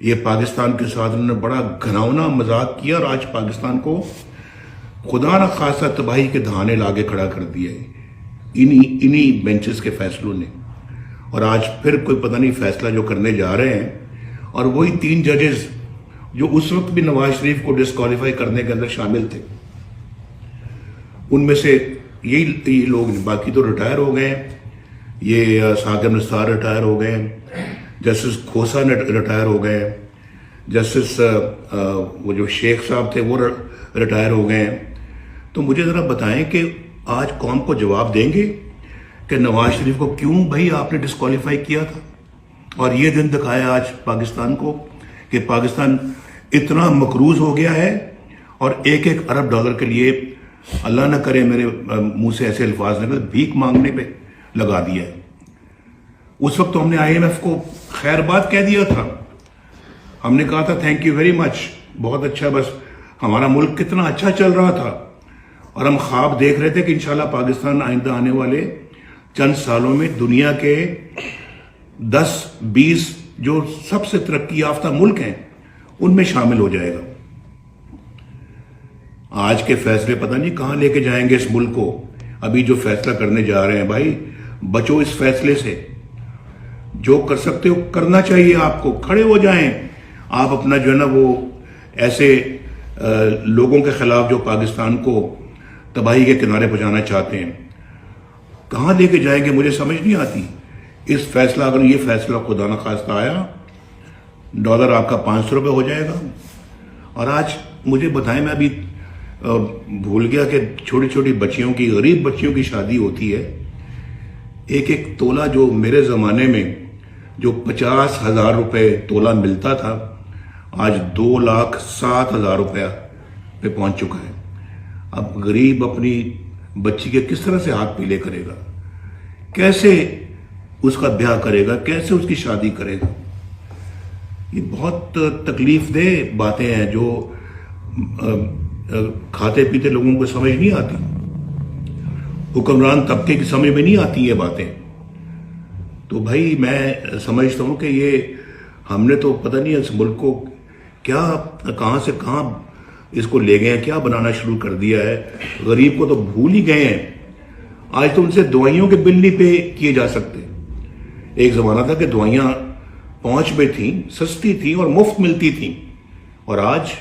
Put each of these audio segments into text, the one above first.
یہ پاکستان کے ساتھ انہوں نے بڑا گھناؤنا مذاق کیا، اور آج پاکستان کو خدا نہ خاصا تباہی کے دہانے لاگے کھڑا کر دیا ہے انہی بینچز کے فیصلوں نے. اور آج پھر کوئی پتہ نہیں فیصلہ جو کرنے جا رہے ہیں، اور وہی 3 ججز جو اس وقت بھی نواز شریف کو ڈسکوالیفائی کرنے کے اندر شامل تھے، ان میں سے یہی لوگ، باقی تو ریٹائر ہو گئے ہیں. یہ ثاقب نثار ریٹائر ہو گئے ہیں، جسٹس کھوسا ریٹائر ہو گئے ہیں، جسٹس وہ جو شیخ صاحب تھے وہ ریٹائر ہو گئے ہیں. تو مجھے ذرا بتائیں کہ آج قوم کو جواب دیں گے کہ نواز شریف کو کیوں بھائی آپ نے ڈسکوالیفائی کیا تھا؟ اور یہ دن دکھایا آج پاکستان کو کہ پاکستان اتنا مقروض ہو گیا ہے، اور 1-1 ارب ڈالر کے لیے اللہ نہ کرے میرے منہ سے ایسے الفاظ نکلے، بھیک مانگنے پہ لگا دیا ہے. اس وقت تو ہم نے IMF کو خیر بات کہہ دیا تھا، ہم نے کہا تھا تھینک یو ویری مچ، بہت اچھا، بس ہمارا ملک کتنا اچھا چل رہا تھا، اور ہم خواب دیکھ رہے تھے کہ انشاءاللہ پاکستان آئندہ آنے والے چند سالوں میں دنیا کے 10-20 جو سب سے ترقی یافتہ ملک ہیں ان میں شامل ہو جائے گا. آج کے فیصلے پتہ نہیں کہاں لے کے جائیں گے اس ملک کو. ابھی جو فیصلہ کرنے جا رہے ہیں بھائی، بچو اس فیصلے سے. جو کر سکتے ہو کرنا چاہیے، آپ کو کھڑے ہو جائیں. آپ اپنا جو ہے نا وہ ایسے لوگوں کے خلاف جو پاکستان کو تباہی کے کنارے پہنچانا چاہتے ہیں، کہاں لے کے جائیں گے مجھے سمجھ نہیں آتی. اس فیصلہ، اگر یہ فیصلہ خدا نخواستہ آیا، ڈالر آپ کا 500 روپے ہو جائے گا. اور آج مجھے بتائیں، میں ابھی بھول گیا کہ چھوٹی چھوٹی بچیوں کی، غریب بچیوں کی شادی ہوتی ہے. 1 تولہ جو میرے زمانے میں جو 50,000 روپے تولہ ملتا تھا، آج 2,07,000 روپے پہ پہنچ چکا ہے. اب غریب اپنی بچی کے کس طرح سے ہاتھ پیلے کرے گا؟ کیسے اس کا بیاہ کرے گا؟ کیسے اس کی شادی کرے گا؟ یہ بہت تکلیف دہ باتیں ہیں جو کھاتے پیتے لوگوں کو سمجھ نہیں آتی. حکمران طبقے کی سمجھ میں نہیں آتی یہ باتیں. تو بھائی میں سمجھتا ہوں کہ یہ ہم نے تو پتہ نہیں اس ملک کو کیا کہاں سے کہاں اس کو لے گئے ہیں، کیا بنانا شروع کر دیا ہے. غریب کو تو بھول ہی گئے ہیں. آج تو ان سے دوائیوں کے بل نہیں پے کیے جا سکتے. ایک زمانہ تھا کہ دوائیاں پہنچ میں تھیں، سستی تھیں اور مفت ملتی تھیں، اور آج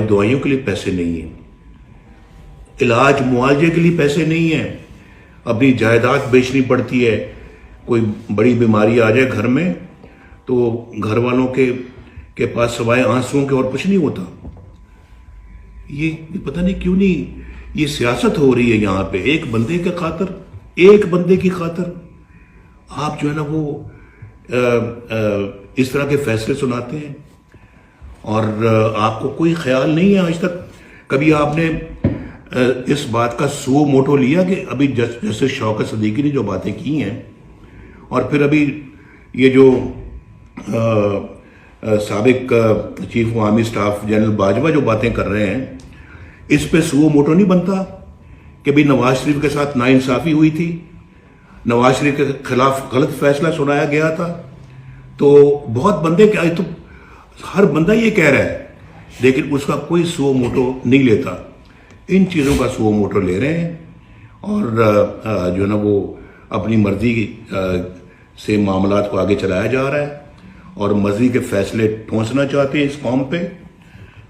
دوائیوں کے لیے پیسے نہیں ہیں، علاج معالجے کے لیے پیسے نہیں ہیں. اپنی جائیداد بیچنی پڑتی ہے. کوئی بڑی بیماری آ جائے گھر میں تو گھر والوں کے پاس سوائے آنسوؤں کے اور کچھ نہیں ہوتا. یہ پتہ نہیں کیوں نہیں یہ سیاست ہو رہی ہے یہاں پہ. ایک بندے کے خاطر، ایک بندے کی خاطر آپ جو ہے نا وہ اس طرح کے فیصلے سناتے ہیں، اور آپ کو کوئی خیال نہیں ہے آج تک. کبھی آپ نے اس بات کا سو موٹو لیا کہ ابھی جیسے شوکت صدیقی نے جو باتیں کی ہیں، اور پھر ابھی یہ جو سابق چیف عوامی سٹاف جنرل باجوہ جو باتیں کر رہے ہیں، اس پہ سو موٹو نہیں بنتا کہ بھی نواز شریف کے ساتھ ناانصافی ہوئی تھی، نواز شریف کے خلاف غلط فیصلہ سنایا گیا تھا. تو بہت بندے کے آج تو ہر بندہ یہ کہہ رہا ہے، لیکن اس کا کوئی سو موٹو نہیں لیتا. ان چیزوں کا سو موٹو لے رہے ہیں، اور جو ہے نا وہ اپنی مرضی سے معاملات کو آگے چلایا جا رہا ہے، اور مرضی کے فیصلے ٹھونسنا چاہتے ہیں اس قوم پہ.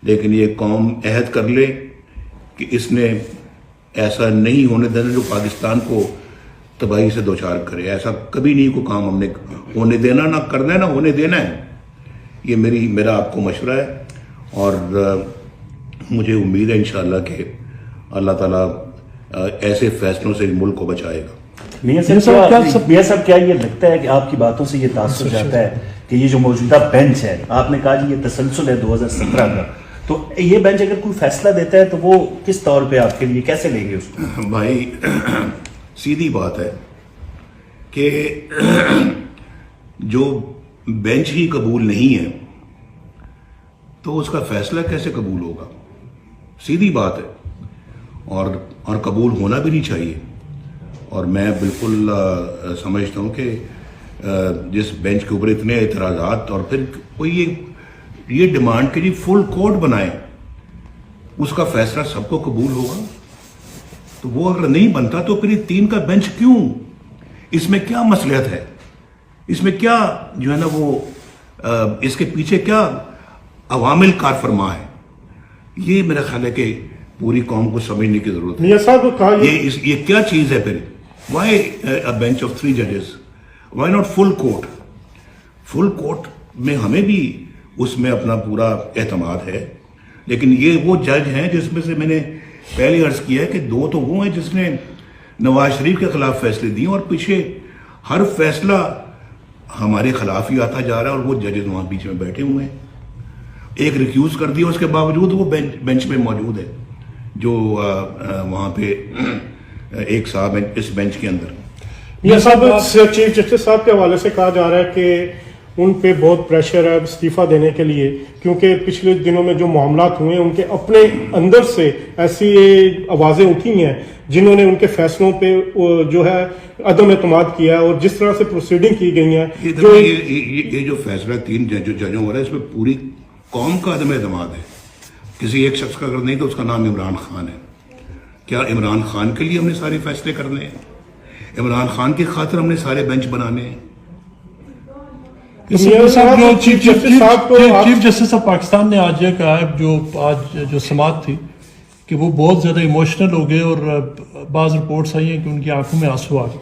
لیکن یہ قوم عہد کر لے کہ اس نے ایسا نہیں ہونے دینا جو پاکستان کو تباہی سے دوچار کرے. ایسا کبھی نہیں کوئی کام ہم نے ہونے دینا، نہ کرنا ہے نہ ہونے دینا ہے. یہ میرا آپ کو مشورہ ہے، اور مجھے امید ہے انشاءاللہ کہ اللہ تعالیٰ ایسے فیصلوں سے ملک کو بچائے گا. میاں صاحب کیا یہ لگتا ہے کہ آپ کی باتوں سے یہ تاثر جاتا ہے کہ یہ جو موجودہ بینچ ہے، آپ نے کہا جی یہ تسلسل ہے 2017 کا، تو یہ بینچ اگر کوئی فیصلہ دیتا ہے تو وہ کس طور پہ آپ کے لیے کیسے لیں گے اس کو؟ بھائی سیدھی بات ہے کہ جو بینچ ہی قبول نہیں ہے تو اس کا فیصلہ کیسے قبول ہوگا؟ سیدھی بات ہے، اور قبول ہونا بھی نہیں چاہیے. اور میں بالکل سمجھتا ہوں کہ جس بینچ کے اوپر اتنے اعتراضات اور پھر کوئی یہ ڈیمانڈ کہ جی فل کورٹ بنائیں، اس کا فیصلہ سب کو قبول ہوگا، تو وہ اگر نہیں بنتا تو پھر یہ 3 کا بینچ کیوں؟ اس میں کیا مصلحت ہے؟ اس میں کیا جو ہے نا وہ اس کے پیچھے کیا عوامل کار فرما ہے؟ یہ میرا خیال ہے کہ پوری قوم کو سمجھنے کی ضرورت ہے۔ میاں صاحب کہا یہ کیا چیز ہے پھر؟ وائی اے بینچ آف 3 ججز؟ Why not full court? Full court میں ہمیں بھی اس میں اپنا پورا اعتماد ہے، لیکن یہ وہ جج ہیں جس میں سے میں نے پہلے عرض کیا ہے کہ 2 تو وہ ہیں جس نے نواز شریف کے خلاف فیصلے دیے اور پیچھے ہر فیصلہ ہمارے خلاف ہی آتا جا رہا ہے، اور وہ ججز وہاں بیچ میں بیٹھے ہوئے ہیں۔ ایک ریکیوز کر دیا، اس کے باوجود وہ بینچ پہ موجود ہے، جو وہاں پہ ایک صاحب ہیں اس بینچ کے اندر۔ میاں صاحب چیف جسٹس صاحب کے حوالے سے کہا جا رہا ہے کہ ان پہ بہت پریشر ہے استعفیٰ دینے کے لیے، کیونکہ پچھلے دنوں میں جو معاملات ہوئے ہیں ان کے اپنے اندر سے ایسی آوازیں اٹھی ہیں جنہوں نے ان کے فیصلوں پہ جو ہے عدم اعتماد کیا ہے، اور جس طرح سے پروسیڈنگ کی گئی ہیں یہ جو فیصلہ 3 ججوں ہو رہا ہے، اس میں پوری قوم کا عدم اعتماد ہے۔ کسی ایک شخص کا اگر نہیں تو اس کا نام عمران خان ہے۔ کیا عمران خان کے لیے ہم نے سارے فیصلے کرنے ہیں؟ عمران خان کی خاطر ہم نے سارے بینچ بنانے ہیں؟ چیف جسٹس آف پاکستان نے آج یہ کہا ہے، جو سماعت تھی، کہ وہ بہت زیادہ ایموشنل ہو گئے اور بعض رپورٹس آئی ہیں کہ ان کی آنکھوں میں آنسو آ گئے۔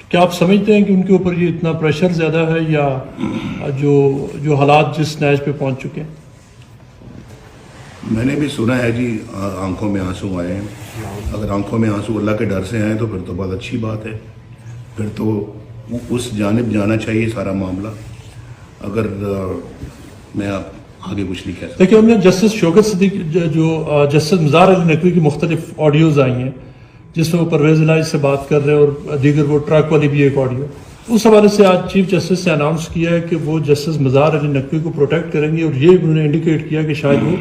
کیا آپ سمجھتے ہیں کہ ان کے اوپر یہ اتنا پریشر زیادہ ہے، یا جو حالات جس نیج پہ پہنچ چکے ہیں؟ میں نے بھی سنا ہے جی آنکھوں میں آنسو آئے ہیں۔ اگر آنکھوں میں آنسو اللہ کے ڈر سے آئیں تو پھر تو بہت اچھی بات ہے، پھر تو اس جانب جانا چاہیے سارا معاملہ۔ اگر میں آگے کچھ نہیں کہہ سکتا۔ دیکھیے، ہم نے جسٹس شوکت صدیق، جو جسٹس مزار علی نقوی کی مختلف آڈیوز آئی ہیں جس میں وہ پرویز الہی سے بات کر رہے ہیں، اور دیگر وہ ٹرک والی بھی ایک آڈیو، اس حوالے سے آج چیف جسٹس نے اناؤنس کیا ہے کہ وہ جسٹس مزار علی نقوی کو پروٹیکٹ کریں گے، اور یہ انہوں نے انڈیکیٹ کیا کہ شاید وہ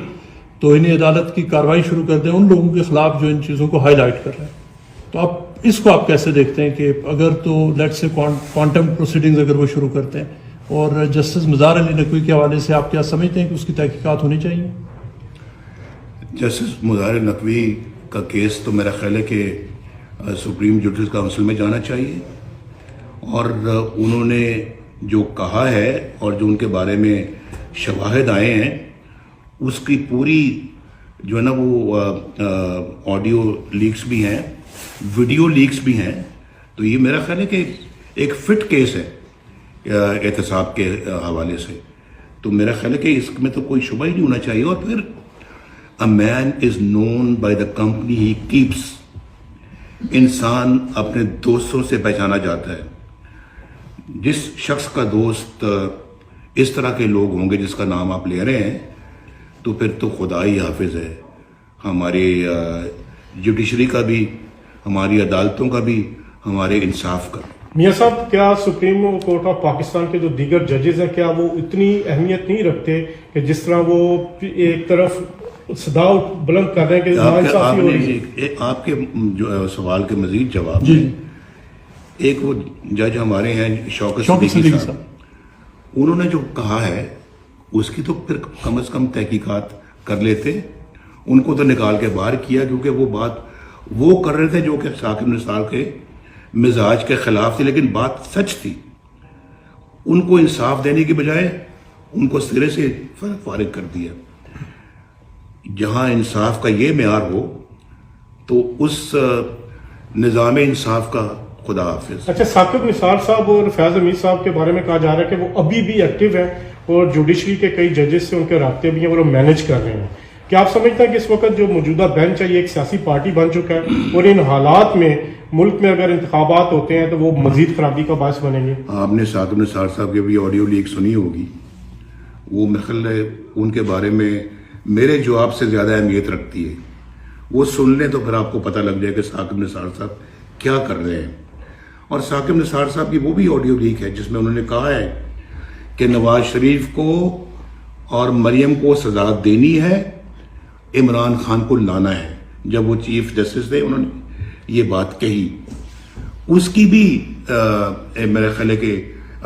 توہین عدالت کی کارروائی شروع کر دیں ان لوگوں کے خلاف جو ان چیزوں کو ہائی لائٹ کر رہے ہیں۔ تو آپ اس کو آپ کیسے دیکھتے ہیں کہ اگر تو لیٹ سے کوانٹم پروسیڈنگز اگر وہ شروع کرتے ہیں، اور جسٹس مزار علی نقوی کے حوالے سے آپ کیا سمجھتے ہیں کہ اس کی تحقیقات ہونی چاہیے؟ جسٹس مزار علی نقوی کا کیس تو میرا خیال ہے کہ سپریم جوڈیشل کونسل میں جانا چاہیے، اور انہوں نے جو کہا ہے اور جو ان کے بارے میں شواہد آئے ہیں اس کی پوری جو ہے نا وہ آڈیو لیکس بھی ہیں، ویڈیو لیکس بھی ہیں، تو یہ میرا خیال ہے کہ ایک فٹ کیس ہے احتساب کے حوالے سے۔ تو میرا خیال ہے کہ اس میں تو کوئی شبہ ہی نہیں ہونا چاہیے۔ اور پھر a man is known by the company he keeps، انسان اپنے دوستوں سے پہچانا جاتا ہے۔ جس شخص کا دوست اس طرح کے لوگ ہوں گے جس کا نام آپ لے رہے ہیں، تو پھر تو خدا ہی حافظ ہے ہماری جوڈیشری کا بھی، ہماری عدالتوں کا بھی، ہمارے انصاف کا۔ میاں صاحب، کیا سپریم کورٹ آف پاکستان کے جو دیگر ججز ہیں کیا وہ اتنی اہمیت نہیں رکھتے کہ جس طرح وہ ایک طرف صدا بلند کر رہے ہیں کہ ناانصافی ہو رہی ہے؟ آپ کے جو سوال کے مزید جواب جی، ایک وہ جج ہمارے ہیں شوکت صدیقی صاحب، انہوں نے جو کہا ہے اس کی تو پھر کم از کم تحقیقات کر لیتے۔ ان کو تو نکال کے باہر کیا، کیونکہ وہ بات وہ کر رہے تھے جو کہ ثاقب نثار کے مزاج کے خلاف تھی، لیکن بات سچ تھی۔ ان کو انصاف دینے کی بجائے ان کو سرے سے فارغ کر دیا۔ جہاں انصاف کا یہ معیار ہو تو اس نظام انصاف کا خدا حافظ۔ اچھا، ثاقب نثار صاحب اور فیاض حمید صاحب کے بارے میں کہا جا رہا ہے کہ وہ ابھی بھی ایکٹیو ہیں اور جوڈیشری کے کئی ججز سے ان کے رابطے بھی ہیں اور وہ مینج کر رہے ہیں۔ کیا آپ سمجھتے ہیں کہ اس وقت جو موجودہ بینچ ہے یہ ایک سیاسی پارٹی بن چکا ہے، اور ان حالات میں ملک میں اگر انتخابات ہوتے ہیں تو وہ مزید خرابی کا باعث بنیں گے؟ آپ نے ثاقب نثار صاحب کی بھی آڈیو لیک سنی ہوگی، وہ میرے ہے ان کے بارے میں میرے جواب سے زیادہ اہمیت رکھتی ہے۔ وہ سن لیں تو پھر آپ کو پتہ لگ جائے کہ ثاقب نثار صاحب کیا کر رہے ہیں۔ اور ثاقب نثار صاحب کی وہ بھی آڈیو لیک ہے جس میں انہوں نے کہا ہے کہ نواز شریف کو اور مریم کو سزا دینی ہے، عمران خان کو لانا ہے۔ جب وہ چیف جسٹس تھے انہوں نے یہ بات کہی، اس کی بھی میرا خیال ہے کہ